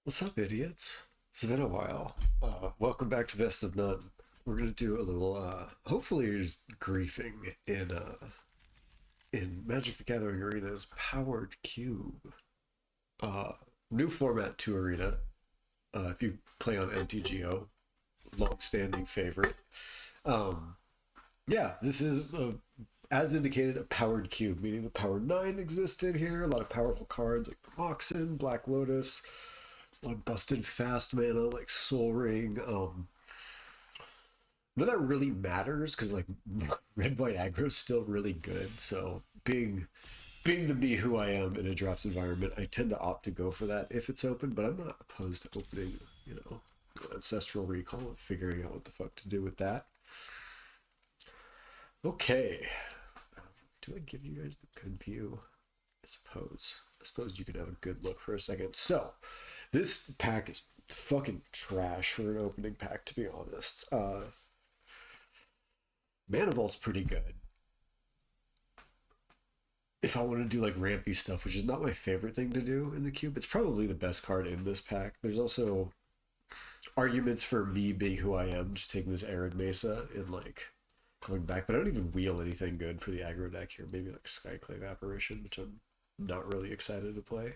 What's up, idiots? It's been a while. Welcome back to Best of None. We're gonna do a little, hopefully, just griefing in Magic the Gathering Arena's Powered Cube. Uh, New format to Arena. If you play on MTGO, long-standing favorite. Um, yeah, this is as indicated a Powered Cube, meaning the Power 9 existed here. A lot of powerful cards like the Moxen, Black Lotus, a lot of busted fast mana like Soul Ring. None of that really matters because like red white aggro is still really good. So being the me who I am in a draft environment, I tend to opt to go for that if it's open. But I'm not opposed to opening, ancestral recall and figuring out what the fuck to do with that. Okay, do I give you guys the good view? I suppose. I suppose you could have a good look for a second. So, this pack is fucking trash for an opening pack, to be honest. Mana Vault's pretty good. If I want to do like rampy stuff, which is not my favorite thing to do in the cube, it's probably the best card in this pack. There's also arguments for me being who I am, just taking this Arid Mesa and like going back, but I don't even wheel anything good for the aggro deck here. Maybe like Skyclave Apparition, which I'm not really excited to play.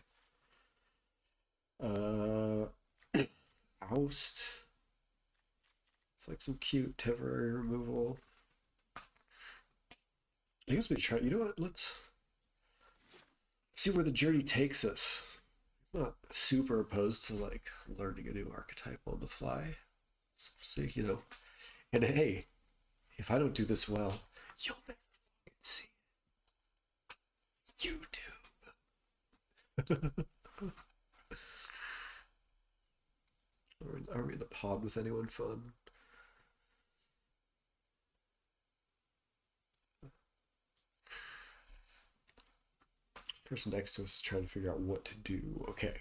Uh, Oust. It's like some cute temporary removal. I guess we try. You know what? Let's see where the journey takes us. I'm not super opposed to like learning a new archetype on the fly. So see, And hey, if I don't do this well, you'll never fucking see it. YouTube. Are we in the pod with anyone fun? Person next to us is trying to figure out what to do. Okay.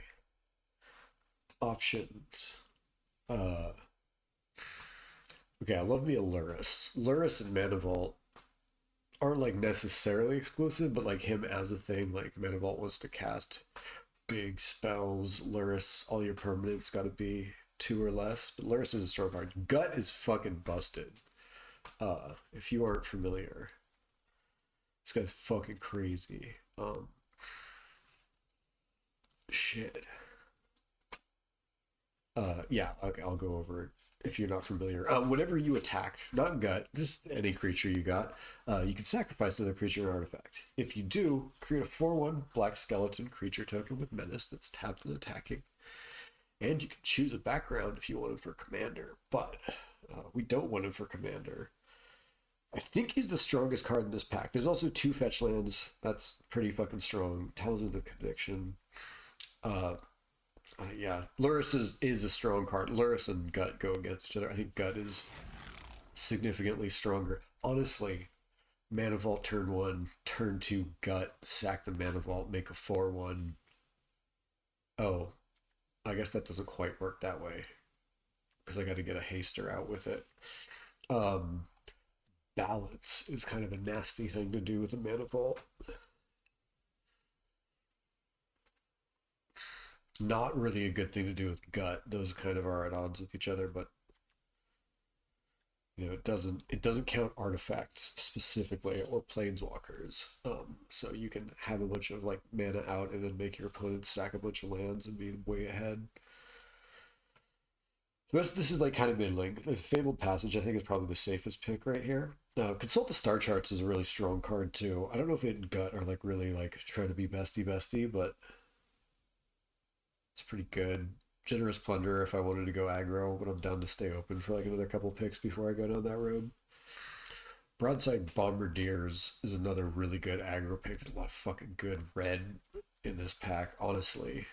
Options. Uh okay, I love me a Luris. Luris and Mana Vault aren't like necessarily exclusive, but like him as a thing, like Mana Vault wants to cast big spells. Luris, all your permanents gotta be two or less. But Luris is a strong card. Gut is fucking busted. If you aren't familiar. This guy's fucking crazy. Shit. Yeah, okay, I'll go over it if you're not familiar. Whenever you attack, not gut, just any creature you got, you can sacrifice another creature or artifact. If you do, create a 4/1 black skeleton creature token with menace that's tapped and attacking. And you can choose a background if you want him for commander, but we don't want him for commander. I think he's the strongest card in this pack. There's also two fetch lands. That's pretty fucking strong. Talisman of Conviction. Uh, yeah, Luris is a strong card. Luris and Gut go against each other. I think Gut is significantly stronger. Honestly, Mana Vault turn one, turn two Gut, sack the Mana Vault, make a 4/1. Oh, I guess that doesn't quite work that way because I got to get a haster out with it. Um, Balance is kind of a nasty thing to do with the Mana Vault. Not really a good thing to do with Gut. Those kind of are at odds with each other, but it doesn't count artifacts specifically or planeswalkers. So you can have a bunch of like mana out and then make your opponent sack a bunch of lands and be way ahead. This is like kind of middling. The Fabled Passage I think is probably the safest pick right here. Consult the Star Charts is a really strong card too. I don't know if it and Gut are like really like trying to be bestie bestie, but it's pretty good. Generous Plunder if I wanted to go aggro, but I'm down to stay open for like another couple picks before I go down that road. Broadside Bombardiers is another really good aggro pick. There's a lot of fucking good red in this pack, honestly.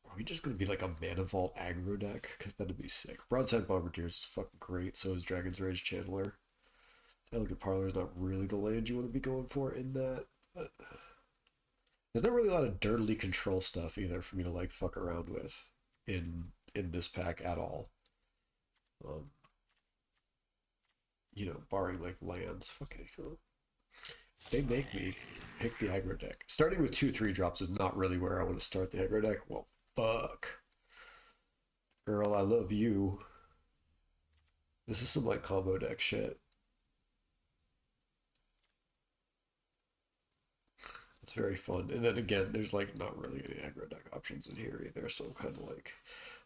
Are we just going to be like a Mana Vault aggro deck? Because that'd be sick. Broadside Bombardiers is fucking great. So is Dragon's Rage Channeler. Elegant Parlor is not really the land you want to be going for in that. But there's not really a lot of dirtily control stuff either for me to like fuck around with in this pack at all. Um, barring like lands. Fucking cool. They make me pick the aggro deck. Starting with 2/3 drops is not really where I want to start the aggro deck. Well, fuck. Girl, I love you. This is some like combo deck shit. It's very fun. And then again, there's like not really any aggro deck options in here either, so I'm kind of like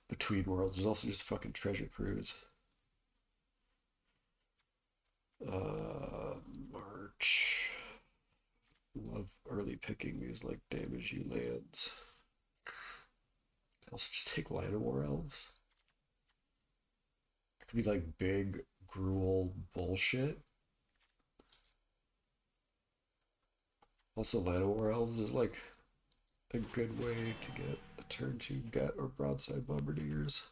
between worlds. There's also just fucking treasure cruise. March. Love early picking these like damage you lands. Also just take Line of War Elves. It could be like big gruel bullshit. Also, Line of War Elves is like a good way to get a turn two gut or broadside bombardiers.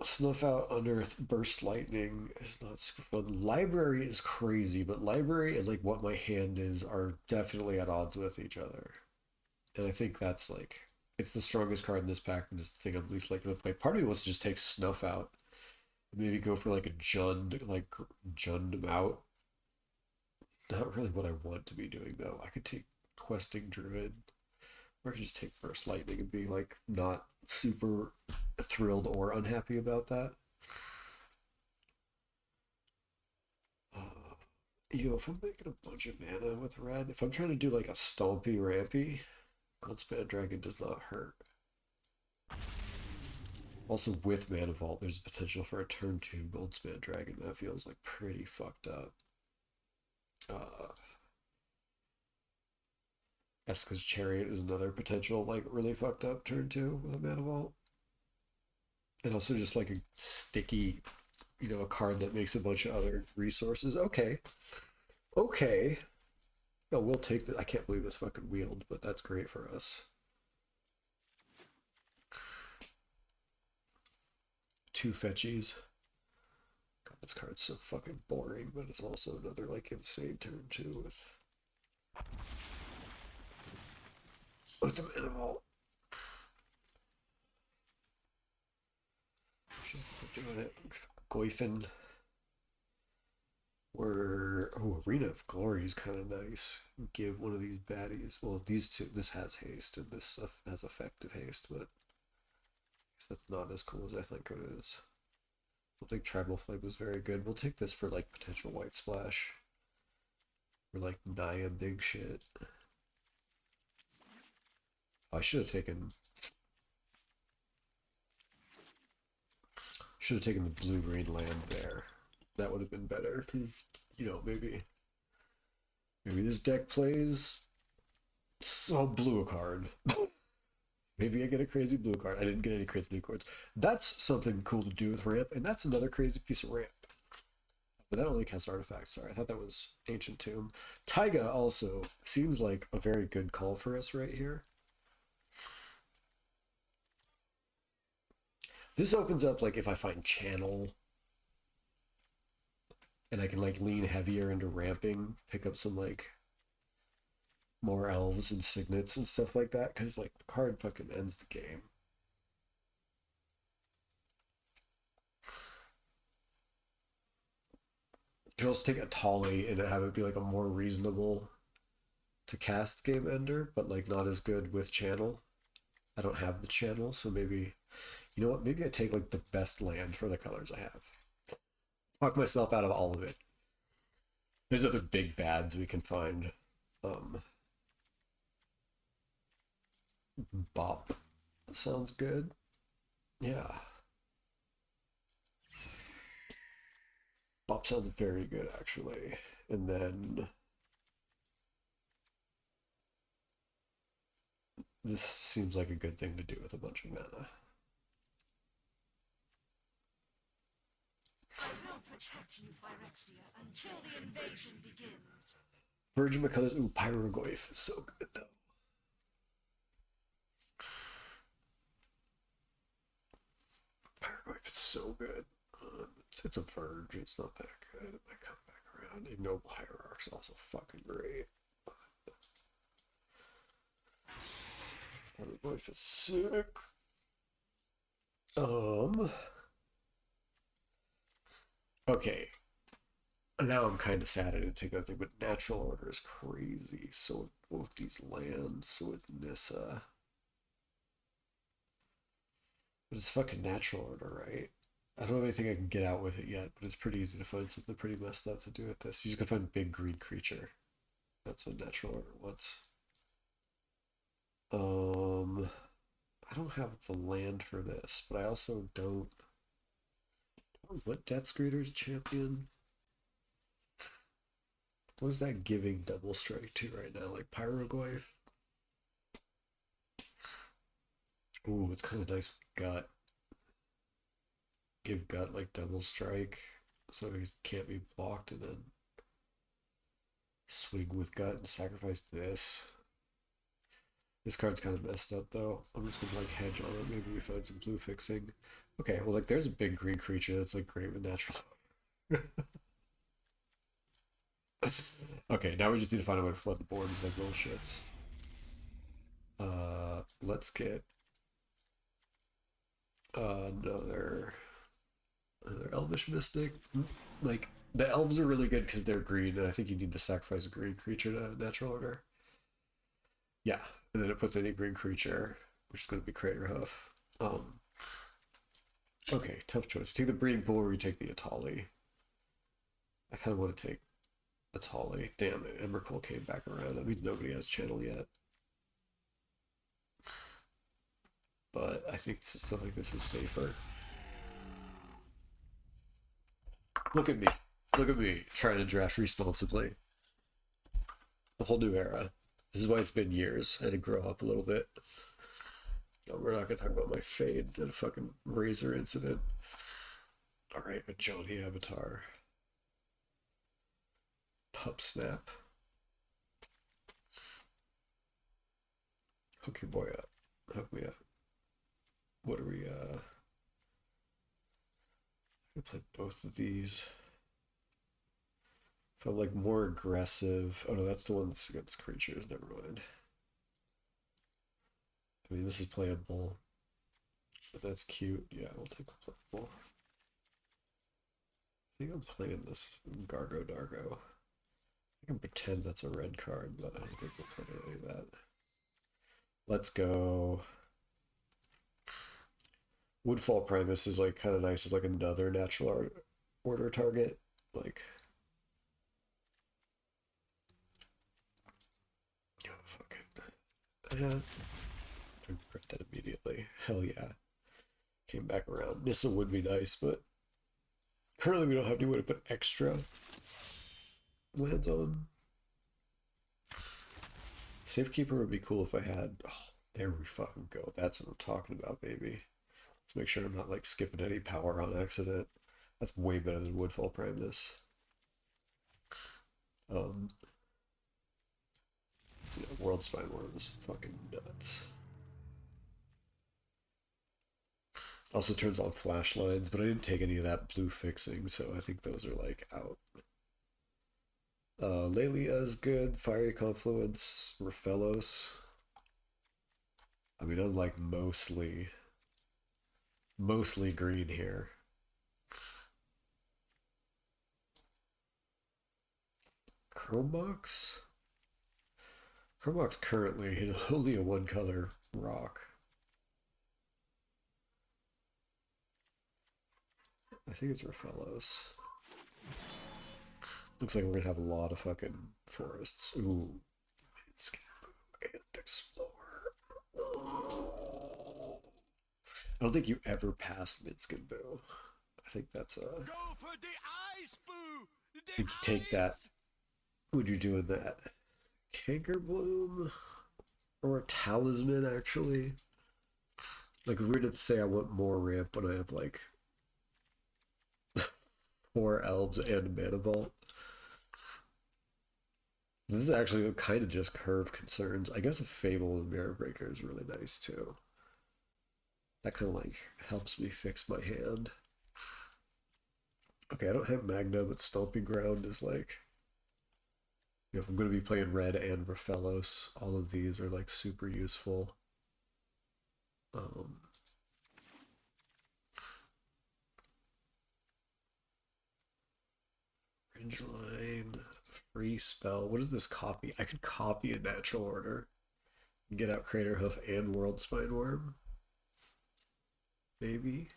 Snuff out Unearth Burst Lightning is not super fun. Library is crazy, but Library and like what my hand is are definitely at odds with each other. And I think that's like it's the strongest card in this pack and just the thing I'm least like my part of me wants to just take Snuff out. Maybe go for like a Jund, like Jund him out. Not really what I want to be doing though. I could take Questing Druid. Or I could just take Burst Lightning and be like not super thrilled or unhappy about that. Uh, if I'm making a bunch of mana with red, if I'm trying to do like a stompy rampy, Goldspan Dragon does not hurt. Also, with Mana Vault, there's potential for a turn two Goldspan Dragon. That feels like pretty fucked up. Uh, Eska's Chariot is another potential, like, really fucked up turn two with a Mana Vault. And also just like a sticky, a card that makes a bunch of other resources. Okay. Okay. No, we'll take that. I can't believe this fucking wield, but that's great for us. Two fetchies. God, this card's so fucking boring, but it's also another like insane turn two with the Mana Vault. We're doing it. Goyfin. Arena of Glory is kind of nice. Give one of these baddies. Well, these two. This has haste and this has effective haste, but I guess that's not as cool as I think it is. We'll think Tribal Flame is very good. We'll take this for like potential white splash. Or like Naya big shit. I should have taken the blue green land there. That would have been better. Maybe this deck plays so blue a card. Maybe I get a crazy blue card. I didn't get any crazy blue cards. That's something cool to do with ramp, and that's another crazy piece of ramp. But that only casts artifacts. Sorry, I thought that was Ancient Tomb. Taiga also seems like a very good call for us right here. This opens up like if I find channel and I can like lean heavier into ramping, pick up some like more elves and signets and stuff like that, because like the card fucking ends the game. You can also take a Tolly and have it be like a more reasonable to cast game ender, but like not as good with channel. I don't have the channel, so maybe you know what? Maybe I take like the best land for the colors I have. Talk myself out of all of it. There's other big bads we can find. Bop sounds good. Yeah. Bop sounds very good actually. And then this seems like a good thing to do with a bunch of mana. I will protect you, Phyrexia, until the invasion begins. Virgin McCullers. Ooh, Pyrogoyf is so good though. Pyrogoyf is so good. It's a Verge. It's not that good. It might come back around. Ignoble Hierarch's also fucking great. Pyrogoyf is sick. Okay. Now I'm kind of sad I didn't take that thing, but Natural Order is crazy. So both these lands with Nissa. But it's fucking natural order, right? I don't have anything I can get out with it yet, but it's pretty easy to find something pretty messed up to do with this. You just gotta find big green creature. That's what natural order wants. I don't have the land for this, but I also don't. What Death Screeder's champion? What is that giving double strike to right now? Like Pyroglyph? Ooh, it's kind of nice with Gut. Give Gut like double strike so he can't be blocked and then swing with Gut and sacrifice this. This card's kind of messed up though. I'm just gonna like hedge on it. Maybe we find some blue fixing. Okay, well like there's a big green creature that's like great with natural. Okay, now we just need to find a way to flood the board with like little shits. Let's get another Elvish Mystic. Like the elves are really good because they're green, and I think you need to sacrifice a green creature to natural order. Yeah, and then it puts any green creature, which is going to be Crater Hoof. Okay, tough choice. Take the breeding pool or you take the Atali. I kind of want to take Atali. Damn it, Emrakul came back around. That means nobody has channel yet. But I think still think this is safer. Look at me. Look at me trying to draft responsibly. A whole new era. This is why it's been years. I had to grow up a little bit. No, we're not gonna talk about my fade and a fucking razor incident. Alright, a Johnny Avatar. Pup Snap. Hook your boy up. Hook me up. What are we, I play both of these. If I'm like more aggressive. Oh no, that's the one that's against creatures. Never mind. I mean, this is playable. But that's cute. Yeah, we'll take the playable. I think I'm playing this Gargo Dargo. I can pretend that's a red card, but I don't think we'll play any of that. Let's go. Woodfall Primus is like kind of nice as like another natural order target. Like, oh, fuck it. I regret that immediately. Hell yeah. Came back around. Nissa would be nice, but currently we don't have any way to put extra lands on. Safekeeper would be cool if I had. Oh, there we fucking go. That's what I'm talking about, baby. Let's make sure I'm not like skipping any power on accident. That's way better than Woodfall Primus. Um, yeah, World Spine Worms, fucking nuts. Also turns on flash lines, but I didn't take any of that blue fixing, so I think those are like out. Lelia is good. Fiery Confluence, Raphelos. I mean, I'm like mostly green here. Chromebox? Chromebox currently is only a one color rock. I think it's Raphelos. Looks like we're gonna have a lot of fucking forests. Ooh. And Explorer. I don't think you ever pass Minskin Boo. I think that's a. Go for the ice, boo! I think you take that. Would you do with that? Canker Bloom? Or a Talisman, actually? Like, if we were to say I want more ramp when I have, like, 4 elves and a mana vault. This is actually kind of just curve concerns. I guess a Fable and Mirror Breaker is really nice, too. That kind of, like, helps me fix my hand. Okay, I don't have Magna, but Stomping Ground is, like... You know, if I'm going to be playing Red and Raphelos, all of these are, like, super useful. Ridgeline, Free spell. What is this copy? I could copy a natural order and get out Crater Hoof and World Spine Worm. Maybe.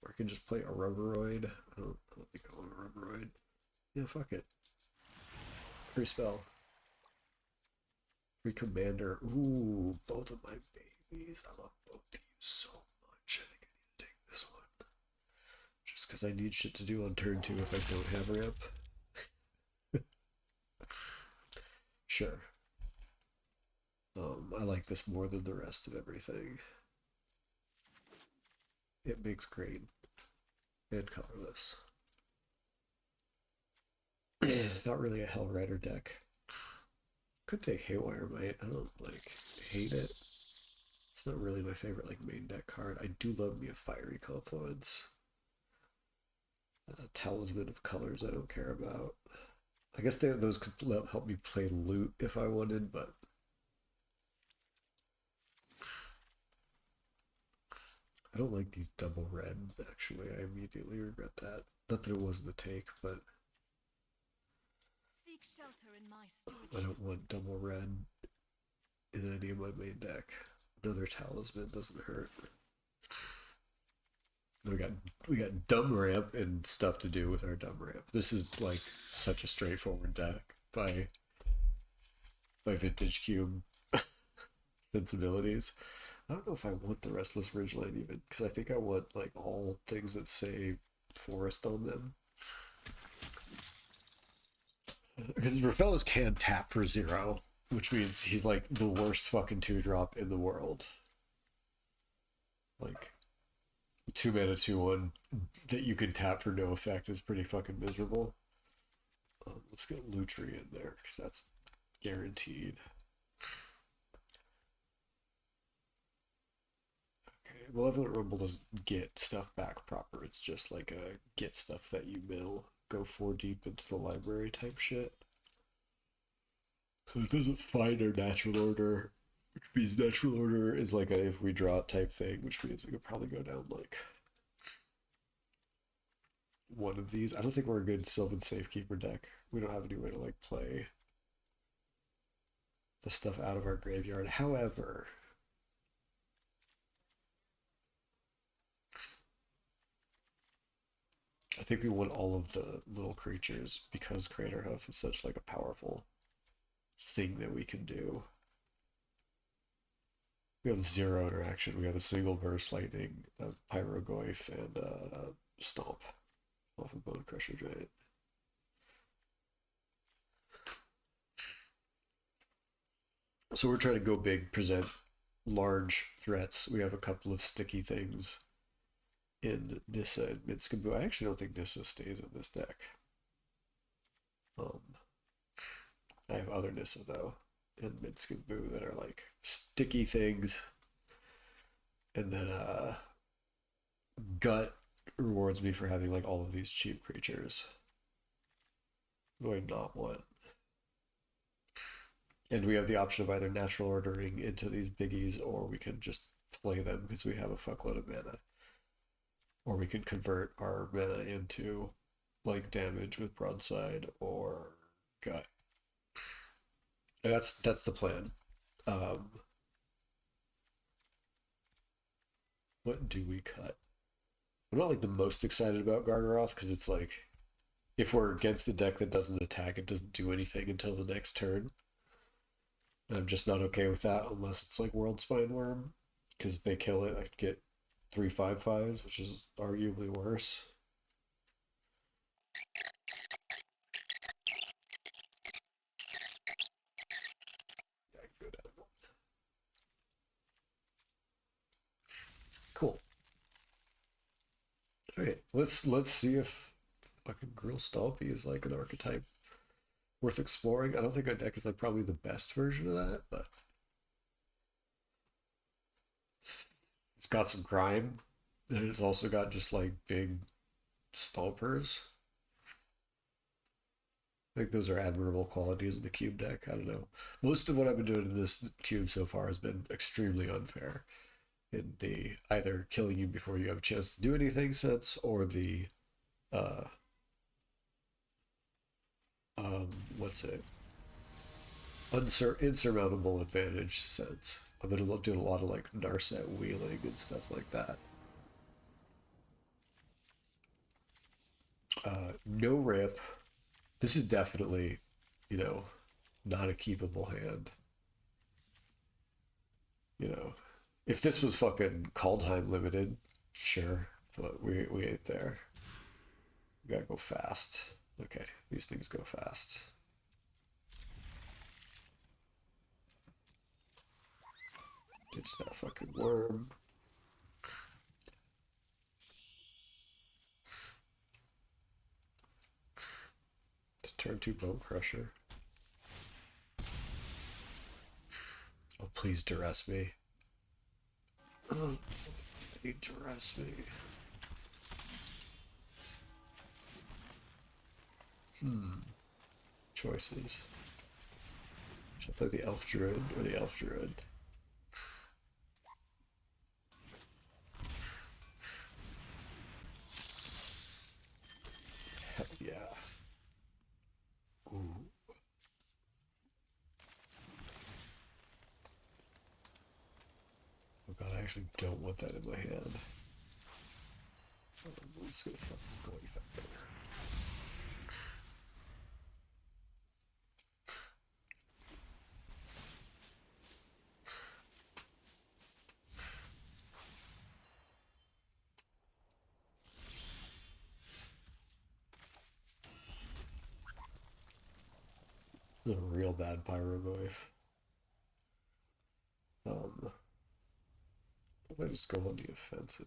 Or I could just play a Rubberoid. I don't think I want a Rubberoid. Yeah, fuck it. Free spell. Free commander. Ooh, both of my babies. I love both of you so much. I think I need to take this one. Just because I need shit to do on turn 2 if I don't have ramp. Sure. I like this more than the rest of everything. It makes green and colorless. Not really a Hellrider deck. Could take Haywire Might. I don't like hate it. It's not really my favorite like main deck card. I do love me a Fiery Confluence. Talisman of Colors I don't care about. I guess those could help me play loot if I wanted, but I don't like these double red, actually. I immediately regret that. Not that it wasn't a take, but Seek shelter in my I don't want double red in any of my main deck. Another Talisman doesn't hurt. We got dumb ramp and stuff to do with our dumb ramp. This is like such a straightforward deck by Vintage Cube sensibilities. I don't know if I want the Restless Ridgeline even, because I think I want like all things that say forest on them. Because Rafellos can tap for 0, which means he's like the worst fucking 2-drop in the world. Like 2 mana 2/1 that you can tap for no effect is pretty fucking miserable. Let's get Lutri in there because that's guaranteed. Okay, Malevolent Rumble doesn't get stuff back proper. It's just like a get stuff that you mill, go 4 deep into the library type shit. So it doesn't find our natural order, which means natural order is like a if we draw it type thing, which means we could probably go down like one of these. I don't think we're a good Sylvan Safekeeper deck. We don't have any way to like play the stuff out of our graveyard. However, I think we want all of the little creatures because Crater Hoof is such like a powerful thing that we can do. We have 0 interaction. We have a single Burst Lightning, a Pyrogoyf, and a Stomp off of Bone Crusher Giant. So we're trying to go big, present large threats. We have a couple of sticky things in Nissa and Minskaboo. I actually don't think Nissa stays in this deck. I have other Nissa though in Minskaboo that are like sticky things. And then Gut rewards me for having like all of these cheap creatures. What do I not want? And we have the option of either natural ordering into these biggies or we can just play them because we have a fuckload of mana. Or we can convert our mana into like damage with broadside or gut. And that's the plan. What do we cut? I'm not like the most excited about Gargaroth because it's like if we're against a deck that doesn't attack, it doesn't do anything until the next turn. And I'm just not okay with that unless it's like World Spine Worm. Because if they kill it, I get 3/5/5s, which is arguably worse. Yeah, I can go down. Cool. Alright, let's see if fucking Grill Stalpy is like an archetype worth exploring. I don't think our deck is like probably the best version of that, but it's got some crime. And it's also got just like big stompers. I think those are admirable qualities in the cube deck. I don't know. Most of what I've been doing in this cube so far has been extremely unfair. In the either killing you before you have a chance to do anything sense, or the What's it? Insurmountable advantage sense. I've been doing a lot of like Narset wheeling and stuff like that. No ramp. This is definitely, you know, not a keepable hand. You know, if this was fucking Kaldheim limited, sure, but we ain't there. We gotta go fast. Okay, these things go fast. Ditch that fucking worm. It's turn 2 Bone Crusher. Oh, please duress me. They duress me. Choices. Should I play the Elf Druid or the Elf Druid? Hell yeah. Ooh. Oh god, I actually don't want that in my hand. Let's go fucking go there. This is a real bad Pyroglyph. I might just go on the offensive.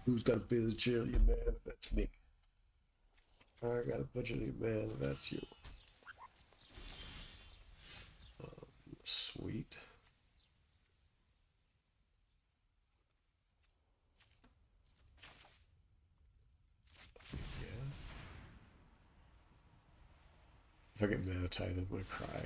Who's got a bajillion man? That's me. I got a bajillion man. That's you. Sweet. Yeah. If I get mana tithe, I'm gonna cry.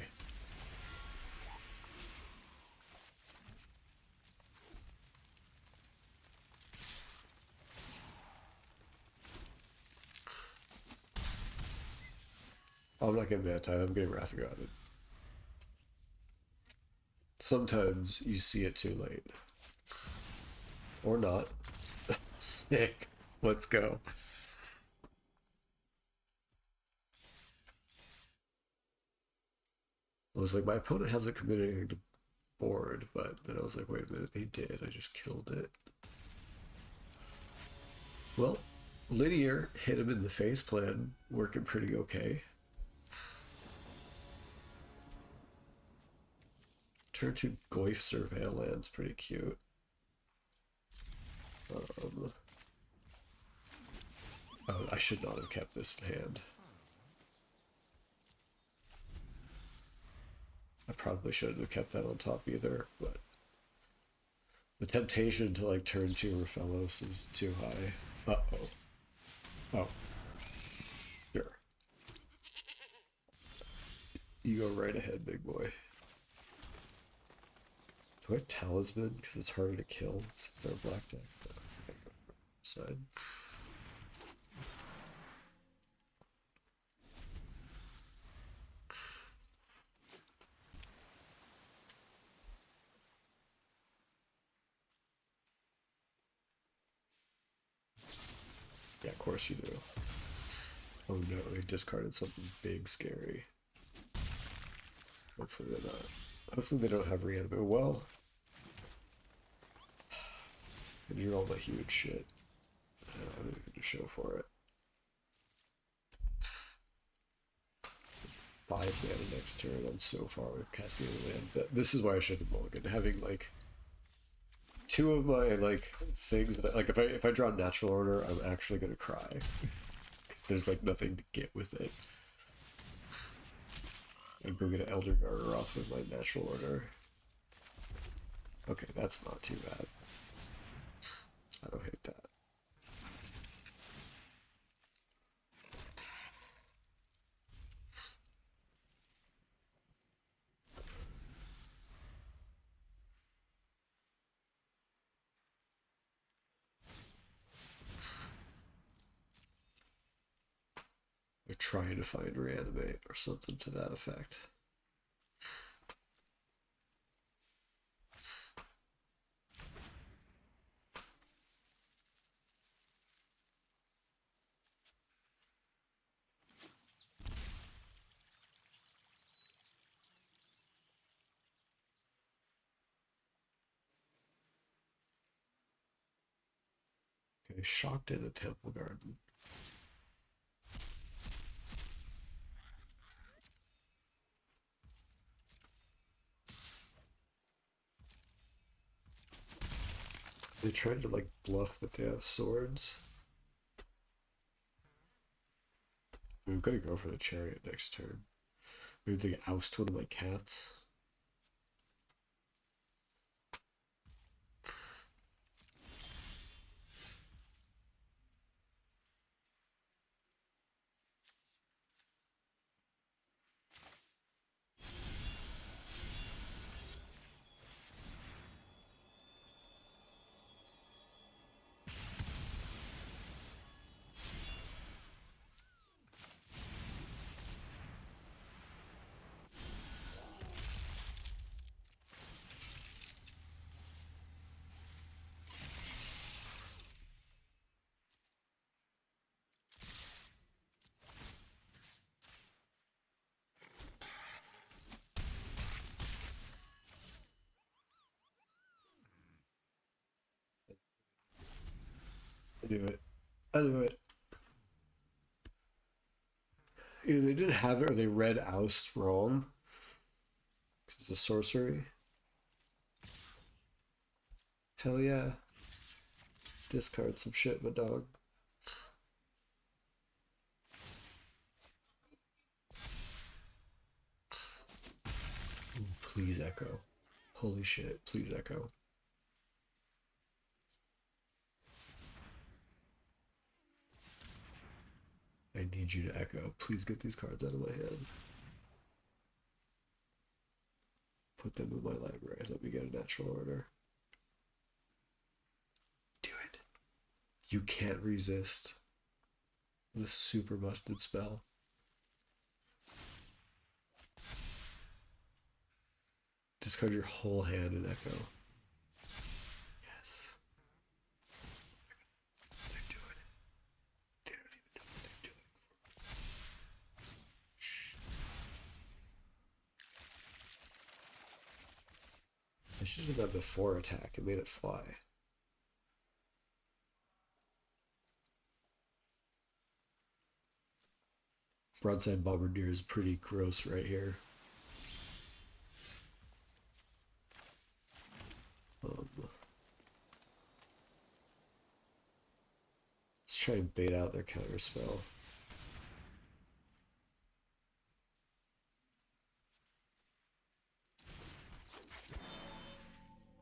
Oh, I'm not getting mana tithe, I'm getting Wrath of God. Sometimes you see it too late. Or not. Sick. Let's go. I was like, my opponent hasn't committed anything to board, but then I was like, wait a minute, they did. I just killed it. Well, Linear hit him in the face plan, working pretty okay. Turn 2 Goyf Surveil land's pretty cute. Oh, I should not have kept this hand. I probably shouldn't have kept that on top either, but the temptation to like turn 2 Raphaelos is too high. Uh-oh. Oh. Sure. You go right ahead, big boy. Do I have Talisman? Because it's harder to kill. It's our black deck. No, I go side. Yeah, of course you do. Oh no, they discarded something big, scary. Hopefully they're not. Hopefully they don't have reanimate. Well, I drew all the huge shit. I don't have anything to show for it. 5 mana next turn. I'm so far with casting the land. This is why I should have mulliganed. Having like two of my like things that like if I draw natural order, I'm actually gonna cry. There's like nothing to get with it. I go get an Elder Garter off with my natural order. Okay, that's not too bad. I don't hate that. They're trying to find reanimate or something to that effect. Okay, shocked in a temple garden. They tried to like bluff, but they have swords. I'm gonna go for the chariot next turn. Maybe they oust one of my cats. I knew it. I knew it. Either they didn't have it or they read oust wrong. It's a sorcery. Hell yeah. Discard some shit, my dog. Ooh, please echo. Holy shit, please echo. I need you to echo. Please get these cards out of my hand. Put them in my library. Let me get a natural order. Do it. You can't resist the super busted spell. Discard your whole hand and echo. Yes. They're doing it. They don't even know what they're doing. Shh. I should have done before attack and made it fly. Broadside Bombardier is pretty gross right here. Let's try and bait out their counter spell.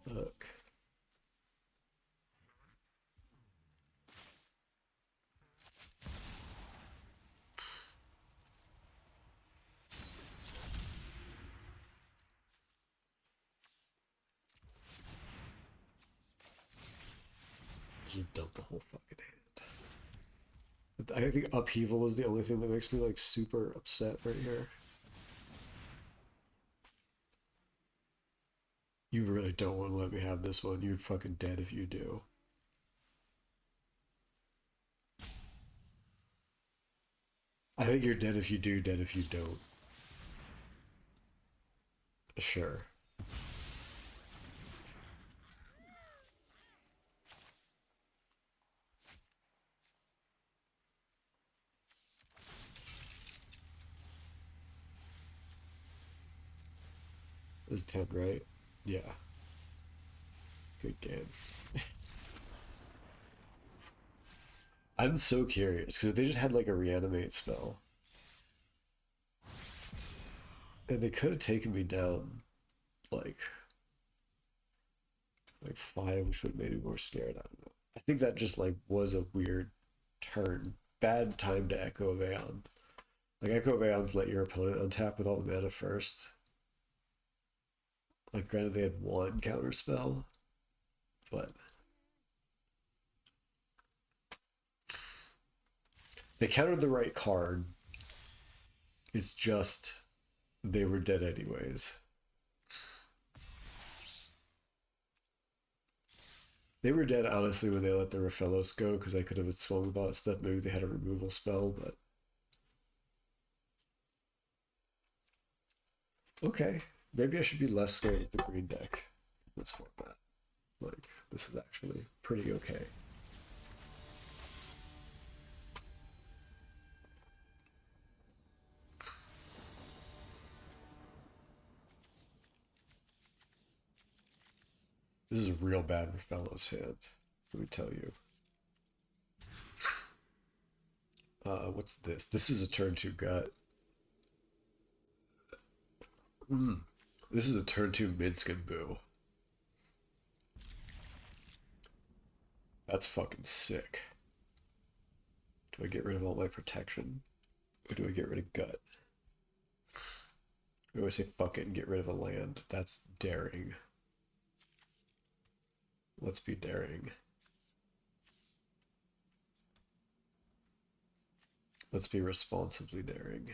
Fuck. Just dump the whole fucking hand. I think upheaval is the only thing that makes me like super upset right here. You really don't want to let me have this one. You're fucking dead if you do. I think you're dead if you do, dead if you don't. Sure. Is 10 right? Yeah. Good game. I'm so curious because if they just had like a reanimate spell, and they could have taken me down like five, which would have made me more scared. I don't know. I think that just like was a weird turn. Bad time to Echo of Aeon. Like Echo of Aeon's let your opponent untap with all the mana first. Like granted they had one counter spell, but they countered the right card. It's just they were dead anyways. They were dead honestly when they let the Raphaelos go because I could have swung with all that stuff. Maybe they had a removal spell, but okay. Maybe I should be less scared of the green deck in this format. Like this is actually pretty okay. This is a real bad Raphaelos hand, let me tell you. What's this? This is a turn 2 gut. This is a turn 2 Minsk and Boo. That's fucking sick. Do I get rid of all my protection? Or do I get rid of gut? Or do I say fuck it and get rid of a land? That's daring. Let's be daring. Let's be responsibly daring.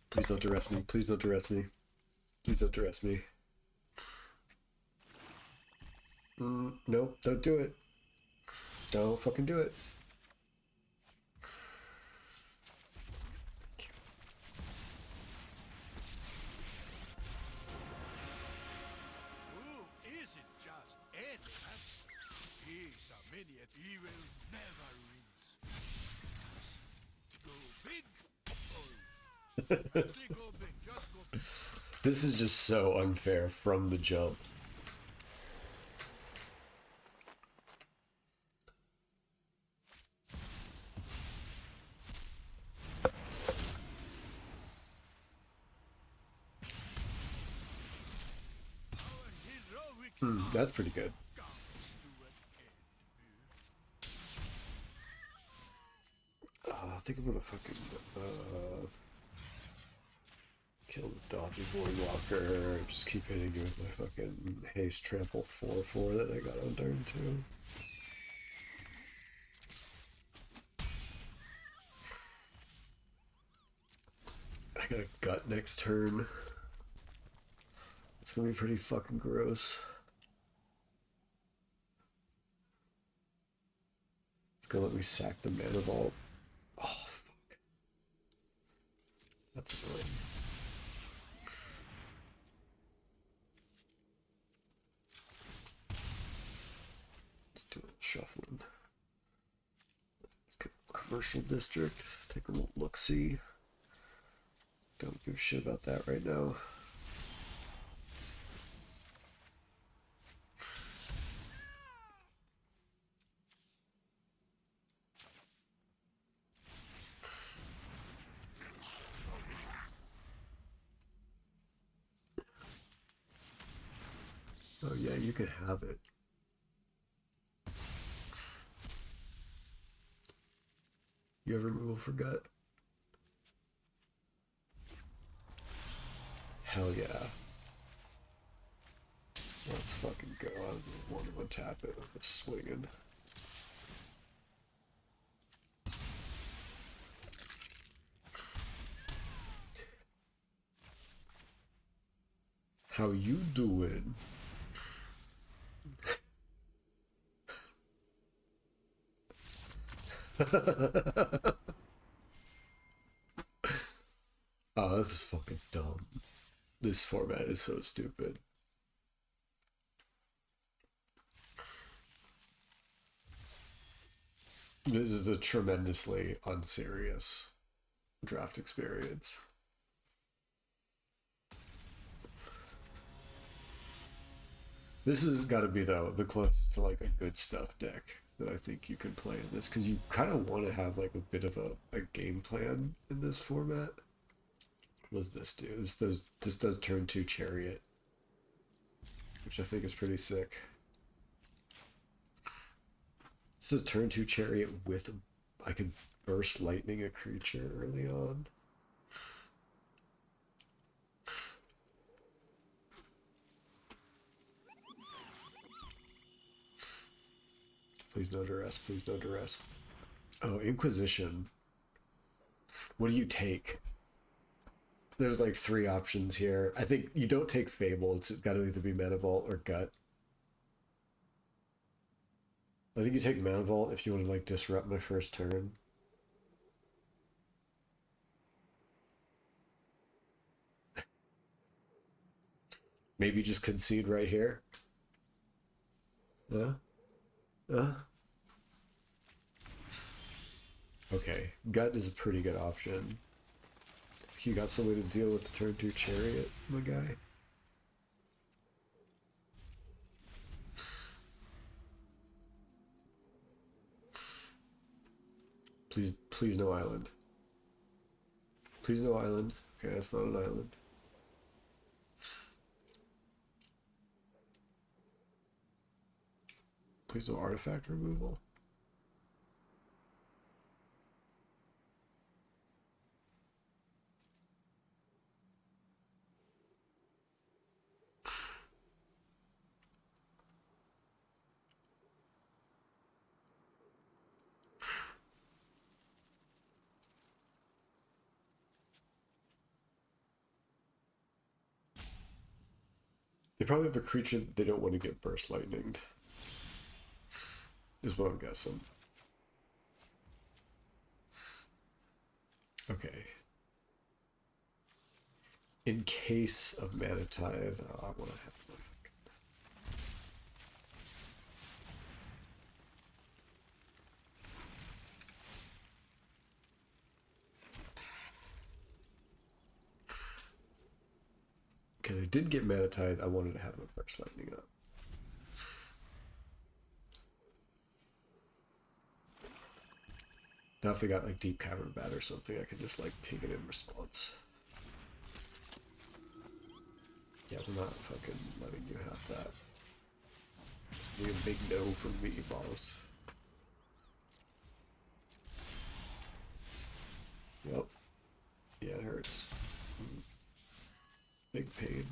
Please don't arrest me. Please don't arrest me. Please don't arrest me. Nope, don't do it. Don't fucking do it. Ooh, is it just Ed? He's a minion he will never rinse. Go big or actually go big, just go big. This is just so unfair from the jump. That's pretty good. I think I'm gonna fucking kill this dodgy Voidwalker. Just keep hitting you with my fucking haste trample 4/4 that I got on turn 2. I got a gut next turn. It's gonna be pretty fucking gross. It's gonna let me sack the mana vault. Oh fuck. That's annoying. Let's do a little shuffling. Let's get a commercial district. Take a little look-see. Don't give a shit about that right now. Oh yeah, you could have it. You have removal for gut? Hell yeah. Let's fucking go. I don't want to tap it. I'm just swinging. How you doing? Oh, this is fucking dumb. This format is so stupid. This is a tremendously unserious draft experience. This has got to be though the closest to like a good stuff deck that I think you can play in this because you kind of want to have like a bit of a game plan in this format. What does this do? This does turn two chariot, which I think is pretty sick. This is turn two chariot with I can burst lightning a creature early on. Please no duress, please no duress. Oh, Inquisition. What do you take? There's like three options here. I think you don't take Fable. It's got to either be Mana Vault or Gut. I think you take Mana Vault if you want to like disrupt my first turn. Maybe just concede right here. Uh, uh. Okay, Gut is a pretty good option. You got some way to deal with the turn two chariot, my guy. Please, please no island. Please no island. Okay, that's not an island. Please no artifact removal. They probably have a creature they don't want to get burst lightninged. Is what I'm guessing. Okay. In case of Mana Tithe, I want to have my okay, I did get Mana Tithe. I wanted to have my burst lightning up. Now if they got like Deep Cavern Bat or something, I could just like ping it in response. Yeah, we're not fucking letting you have that. Be a big no from me, boss. Yep. Yeah, it hurts. Big pain.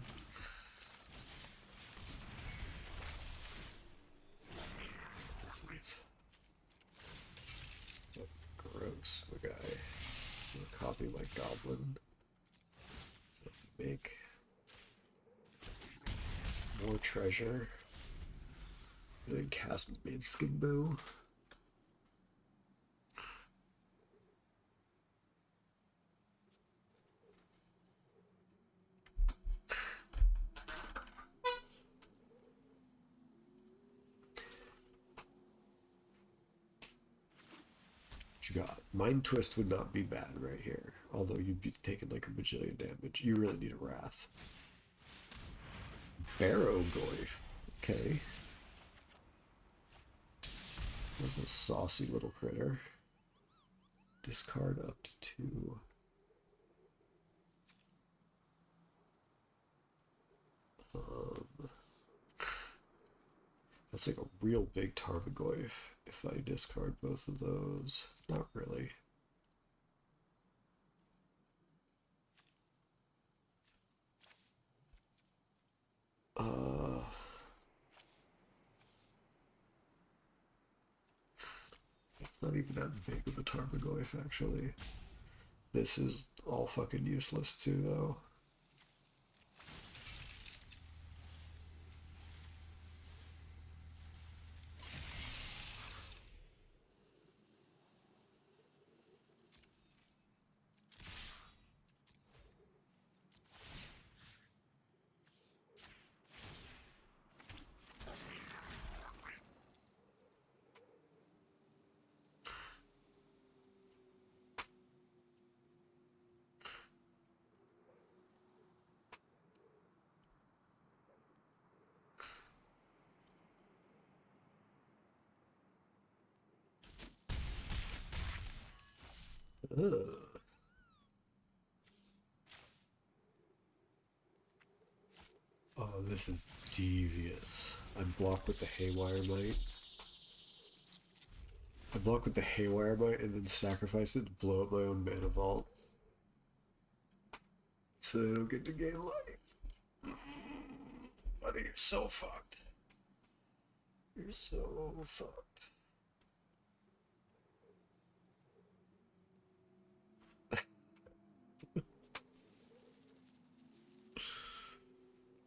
Gross, my guy. I'm gonna copy my goblin. Make more treasure. And then cast Minskin Bow. What you got? Mind Twist would not be bad right here. Although you'd be taking like a bajillion damage. You really need a Wrath. Barrow Goyf. Okay. That's a saucy little critter. Discard up to 2. That's like a real big Tarmogoyf if I discard both of those. Not really. It's not even that big of a Tarmogoyf actually. This is all fucking useless too though. Oh, this is devious. I block with the Haywire Might. I block with the Haywire Might and then sacrifice it to blow up my own mana vault. So they don't get to gain life. Buddy, you're so fucked. You're so fucked.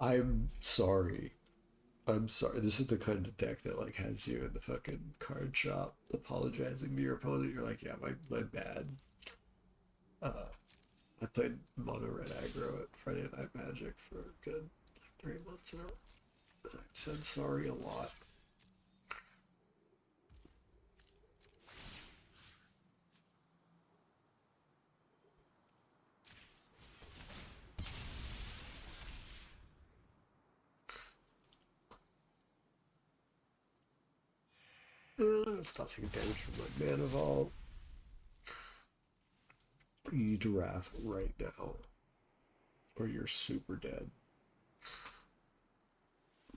I'm sorry. I'm sorry. This is the kind of deck that like has you in the fucking card shop apologizing to your opponent. You're like, yeah, my bad. I played mono red aggro at Friday Night Magic for a good 3 months in a row. I said sorry a lot. Stop taking damage from my mana vault. You need to wrath right now, or you're super dead,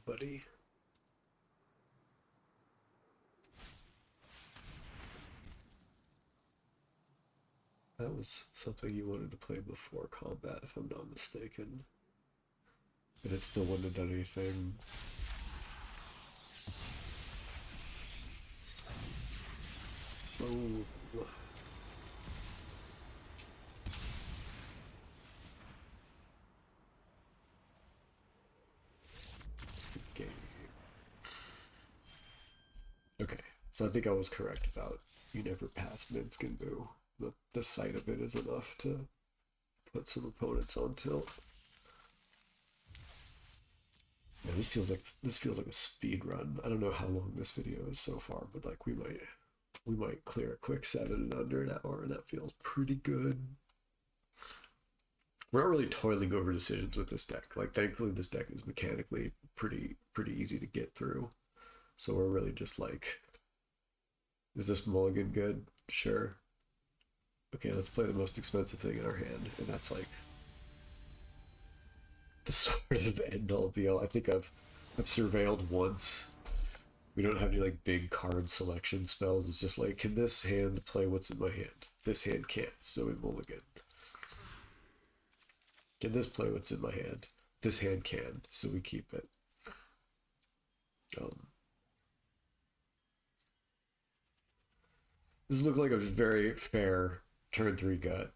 buddy. That was something you wanted to play before combat, if I'm not mistaken. And it still wouldn't have done anything. Oh. Okay. Okay, so I think I was correct about you never pass Minsk and Boo. The sight of it is enough to put some opponents on tilt. Man, this feels like a speed run. I don't know how long this video is so far, but like we might clear a quick 7 and under an hour, and that feels pretty good. We're not really toiling over decisions with this deck. Like, thankfully, this deck is mechanically pretty easy to get through. So we're really just like, is this mulligan good? Sure. Okay, let's play the most expensive thing in our hand, and that's like the sort of end all be all. I think I've surveilled once. We don't have any like big card selection spells. It's just like, can this hand play what's in my hand? This hand can't, so we mulligan. Can this play what's in my hand? This hand can, so we keep it. This looked like a very fair turn 3 gut.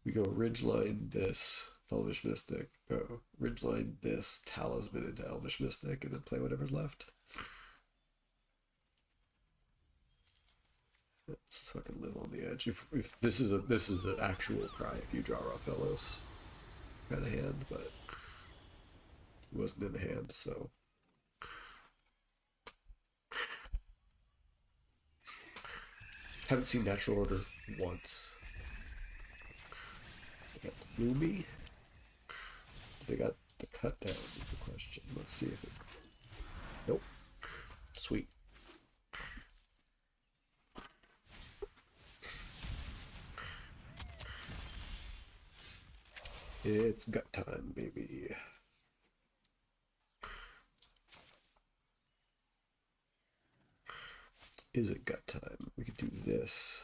We go Ridgeline this, Elvish Mystic. Oh, Ridgeline this, Talisman into Elvish Mystic, and then play whatever's left. Let's fucking live on the edge. If this is an actual cry if you draw Raphaelos kind of hand, but it wasn't in the hand, so. Haven't seen Natural Order once. They got the Bloomy. They got the cut down is the question. Let's see if it. Nope. Sweet. It's gut time, baby. Is it gut time? We could do this.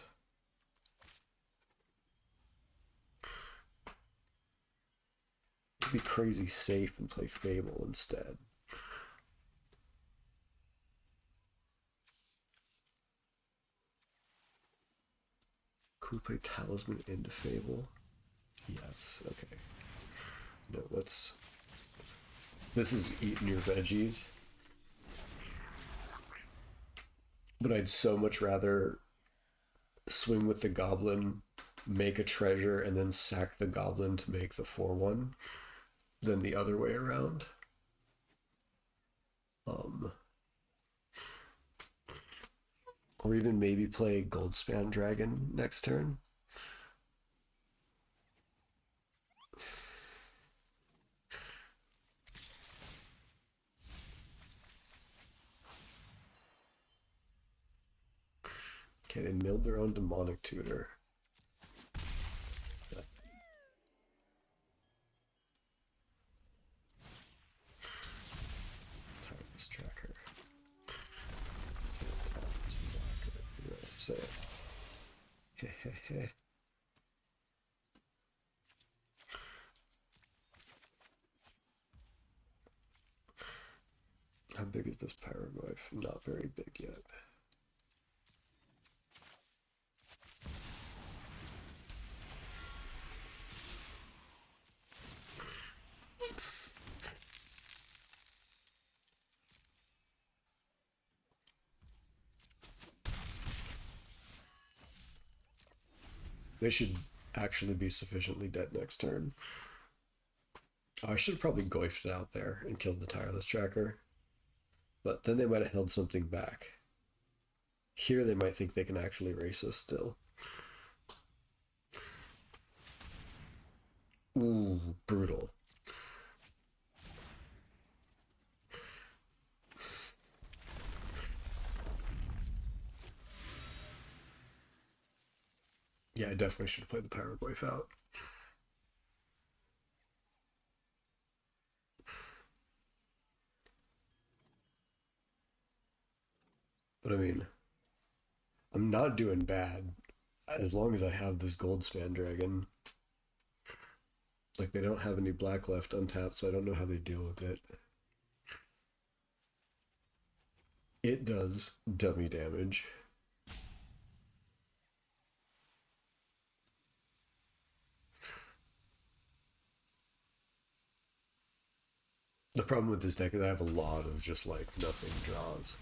Be crazy safe and play Fable instead. Could we play Talisman into Fable? Yes, okay. No, let's... This is eating your veggies. But I'd so much rather swing with the goblin, make a treasure, and then sack the goblin to make the 4/1 than the other way around. Or even maybe play Goldspan Dragon next turn. Okay, they milled their own demonic tutor. Tireless tracker. You know what I'm saying? Hehehe. How big is this pyroglyph? Not very big yet. They should actually be sufficiently dead next turn. Oh, I should have probably goifed it out there and killed the tireless tracker. But then they might have held something back. Here they might think they can actually race us still. Ooh, brutal. Yeah, I definitely should have played the pyroglyph out. But I mean, I'm not doing bad as long as I have this Goldspan dragon. Like, they don't have any black left untapped, so I don't know how they deal with it. It does dummy damage. The problem with this deck is I have a lot of just like nothing draws.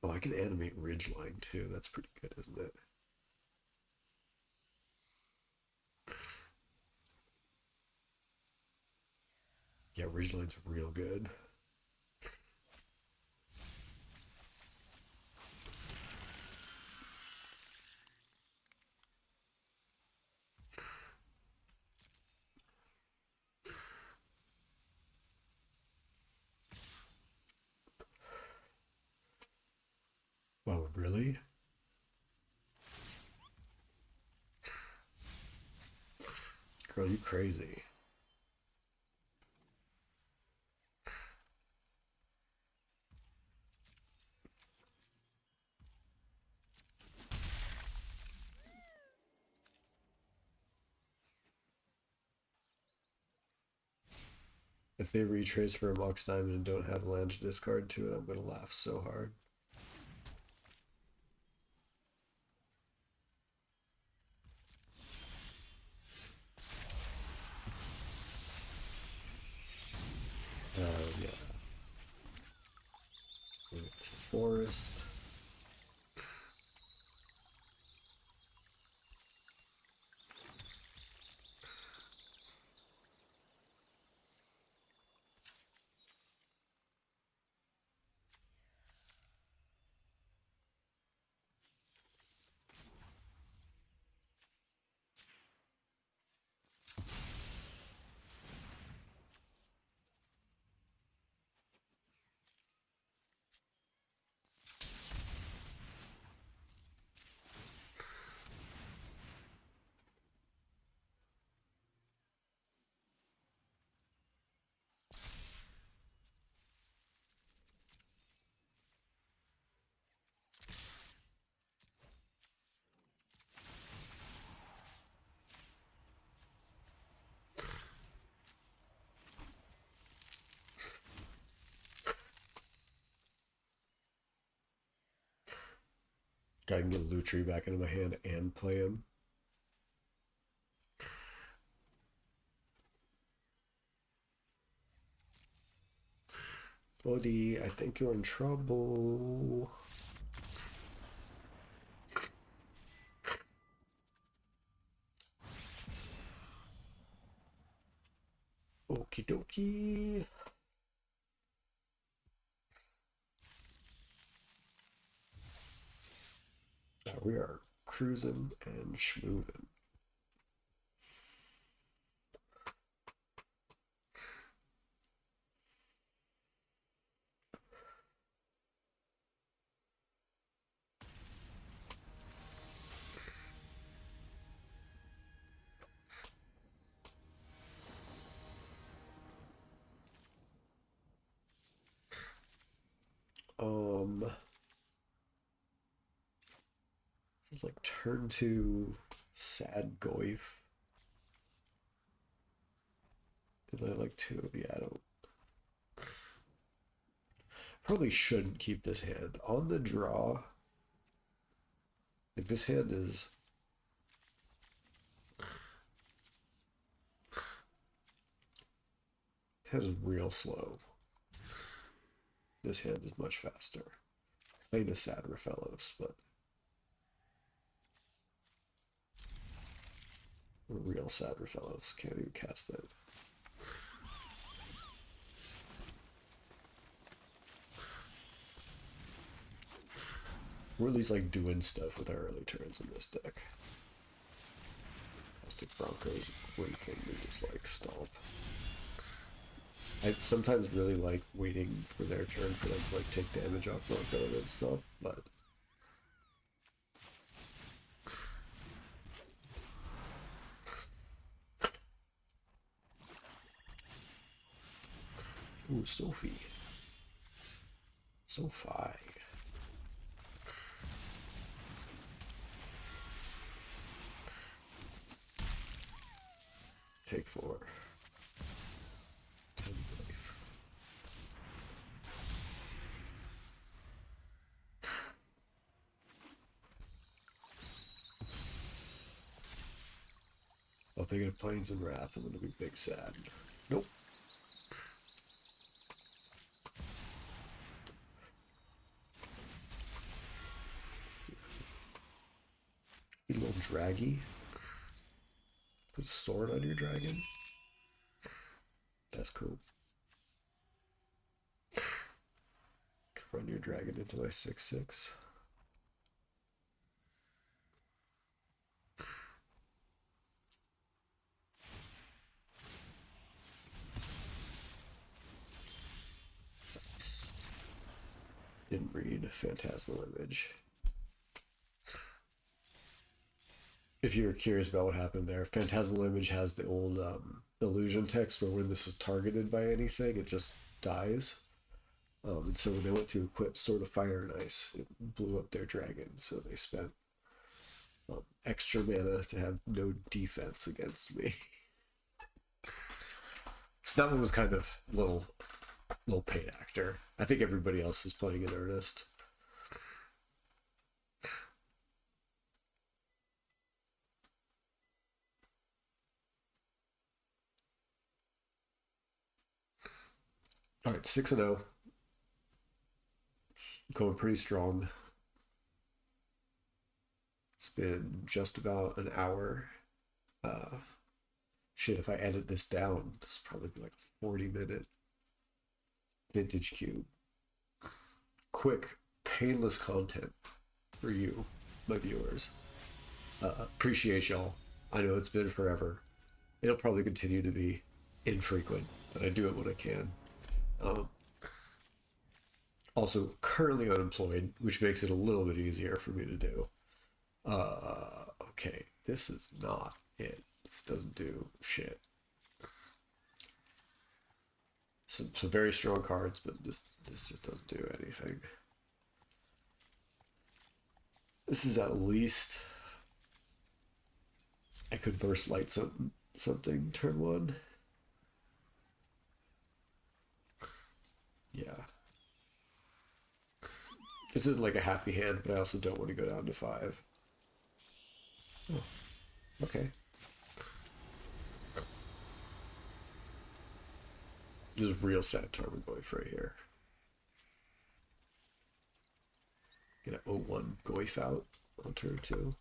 Oh, I can animate Ridgeline too. That's pretty good, isn't it? Yeah, Ridgeline's real good. Wow, really? Girl, you crazy. If they retrace for a Mox Diamond and don't have land to discard to it, I'm gonna laugh so hard. Yeah. Forest. I can get Lutri back into my hand and play him. Buddy, I think you're in trouble. Okie dokie. Now we are cruising and schmooving. like turn to sad Goif. If I like to, yeah, I don't. Probably shouldn't keep this hand on the draw. Like this hand is real slow. This hand is much faster. Playing a sadder fellows, but real sadder fellows can't even cast that. We're at least like doing stuff with our early turns in this deck. Caustic Bronco is a great thing to just like stomp. I sometimes really like waiting for their turn for them to like take damage off Bronco and stuff, but ooh, Sophie. Sophie. Take 4. 10 life. I'll pick up Plains and Wrath. I'm gonna be big sad. Nope. You little draggy. Put a sword on your dragon. That's cool. Run your dragon into my 6/6. Didn't read Phantasmal Image. If you're curious about what happened there, Phantasmal Image has the old illusion text where when this is targeted by anything, it just dies. And so when they went to equip Sword of Fire and Ice, it blew up their dragon. So they spent extra mana to have no defense against me. So that one was kind of a little paid actor. I think everybody else was playing in earnest. All right, 6-0. Going pretty strong. It's been just about an hour. Shit, if I edit this down, this will probably be like a 40-minute vintage cube. Quick, painless content for you, my viewers. Appreciate y'all. I know it's been forever. It'll probably continue to be infrequent, but I do it when I can. Also, currently unemployed, which makes it a little bit easier for me to do. Okay, this is not it. This doesn't do shit. Some very strong cards, but this just doesn't do anything. This is at least... I could burst light something turn 1. Yeah. This isn't like a happy hand, but I also don't want to go down to 5. Oh, okay. This is real sad Tarmogoyf right here. Get an 0-1 Goyf out on turn 2.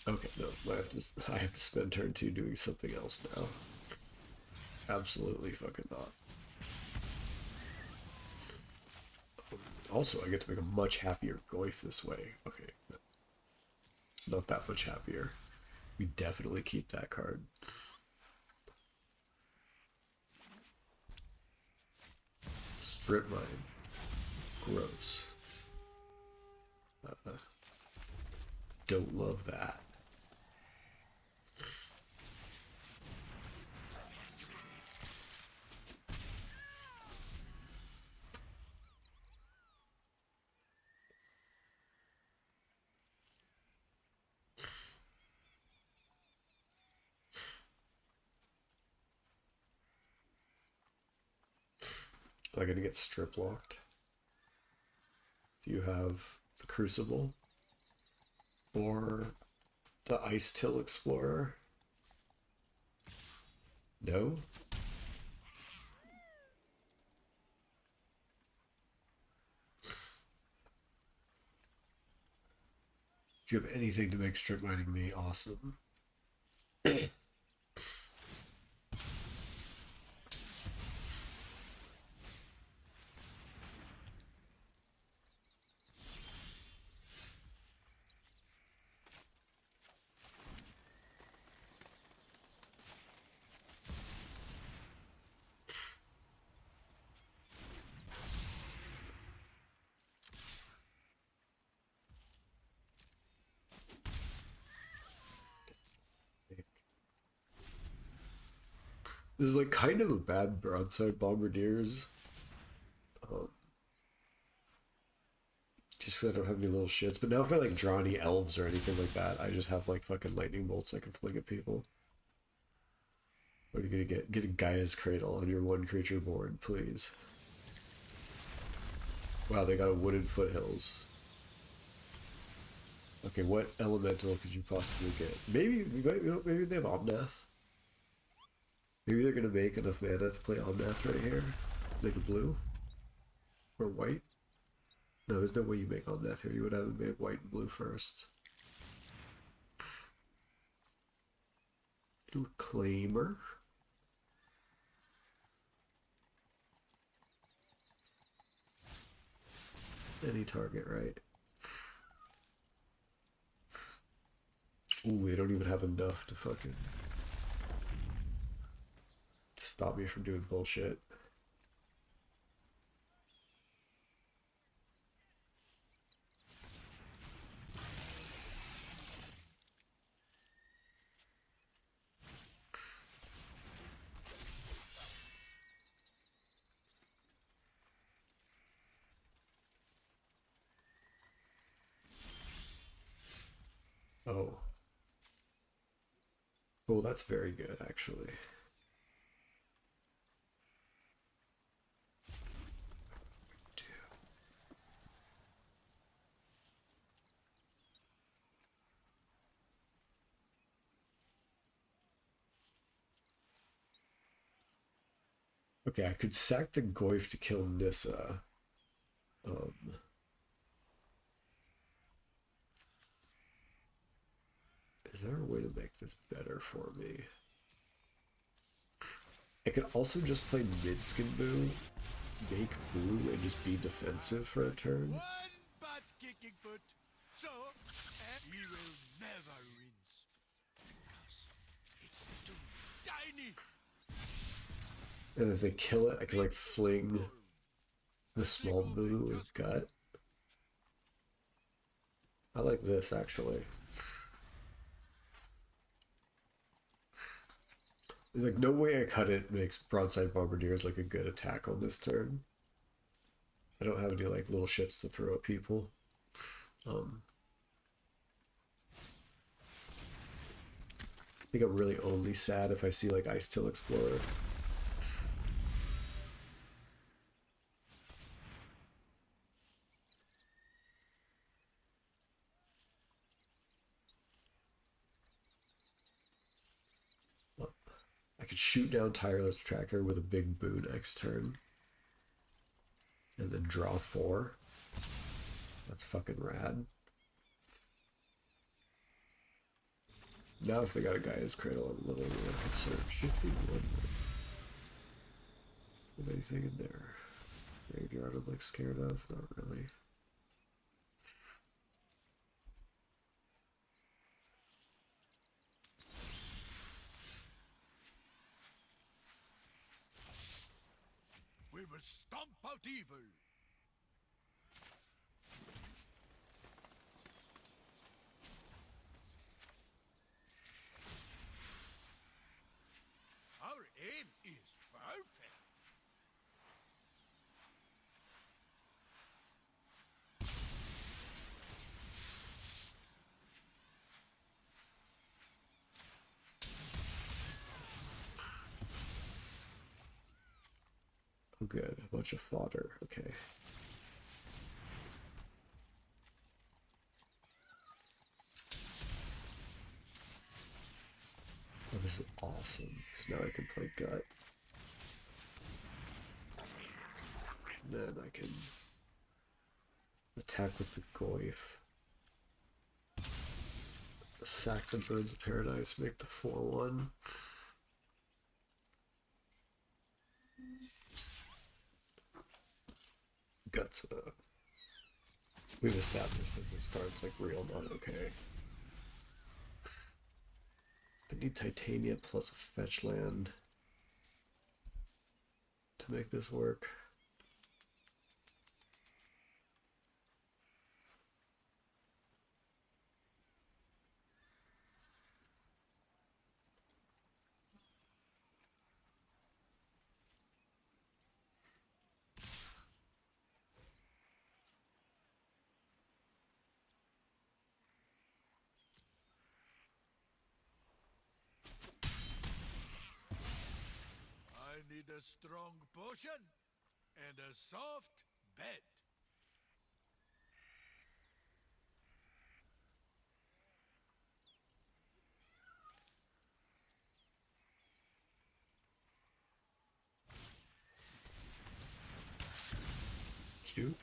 Okay, no, I have to spend turn 2 doing something else now. Absolutely fucking not. Also, I get to make a much happier Goyf this way. Okay, not that much happier. We definitely keep that card. Strip Mine. Gross. Don't love that. Am I gonna get strip locked? Do you have the Crucible? Or the Ice Till Explorer? No? Do you have anything to make strip mining me awesome? This is like kind of a bad broadside bombardiers. Um, just 'cause I don't have any little shits. But now if I like draw any elves or anything like that, I just have like fucking lightning bolts I can fling at people. What are you gonna get? Get a Gaia's Cradle on your one creature board, please. Wow, they got a Wooded Foothills. Okay, what elemental could you possibly get? Maybe maybe they have Omnath. Maybe they're gonna make enough mana to play Omnath right here. Make a blue or white. No, there's no way you make Omnath here. You would have it made white and blue first. Do a Claimer. Any target, right? Ooh, they don't even have enough to fucking stop me from doing bullshit. Oh. Oh, that's very good, actually. Okay, I could sack the Goyf to kill Nissa. Um, is there a way to make this better for me? I could also just play Midskin Boo, make Boo, and just be defensive for a turn. One butt kicking foot. So, he will never rinse. Because it's too tiny. And if they kill it, I can like fling the small Boo with Gut. I like this actually. Like no way I cut it makes Broadside Bombardiers like a good attack on this turn. I don't have any like little shits to throw at people. I think I'm really only sad if I see like Ice Till Explorer. I could shoot down Tireless Tracker with a big Boo next turn. And then draw 4. That's fucking rad. Now if they got a Gaia's Cradle, I'm literally gonna search 51. Is anything in there? Graveyard I'm like scared of? Not really. We will stomp out evil. Our aim is perfect. I'm good. A bunch of fodder. Okay. Oh, this is awesome. Because now I can play gut. And then I can attack with the Goyf. Sack the Birds of Paradise, make the 4-1. Guts. We've established that this card's like real not okay. I need Titania plus a fetch land to make this work. I need a strong potion and a soft bed. Cute.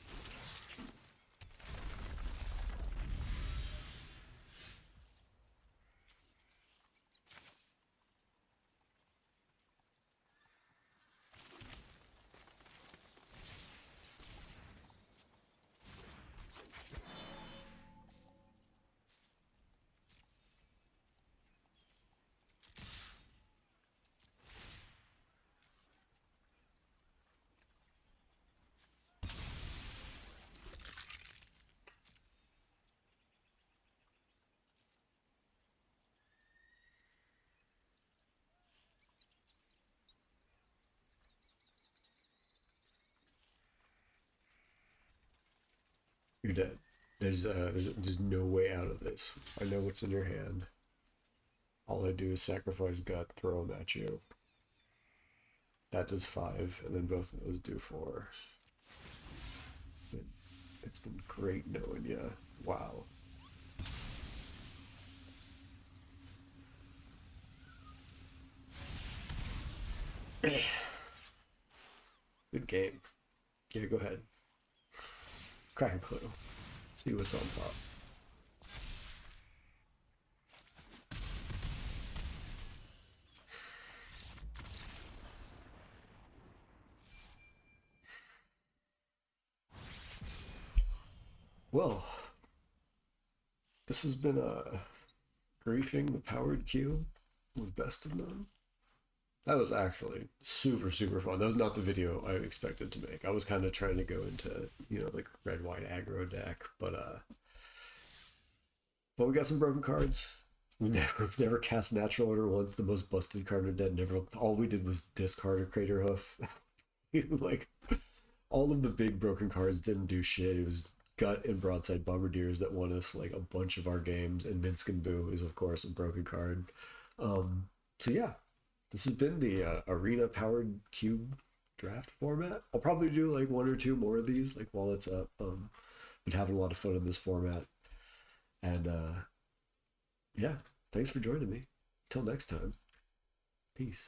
You're dead. There's no way out of this. I know what's in your hand. All I do is sacrifice gut, throw them at you. That does 5, and then both of those do 4. It's been great knowing you. Wow. Good game. Yeah, go ahead. Crack a clue. See what's on top. Well, this has been griefing the powered cube with Best of None. That was actually super, super fun. That was not the video I expected to make. I was kind of trying to go into, like red, white aggro deck, but we got some broken cards. We've never cast Natural Order once, the most busted card in deck. Never, all we did was discard a Crater Hoof. Like, all of the big broken cards didn't do shit. It was Gut and Broadside Bombardiers that won us like a bunch of our games, and Minsk and Boo is of course a broken card. So yeah, this has been the arena powered cube draft format. I'll probably do like 1 or 2 more of these like while it's up. Been having a lot of fun in this format, and yeah, thanks for joining me. Till next time, peace.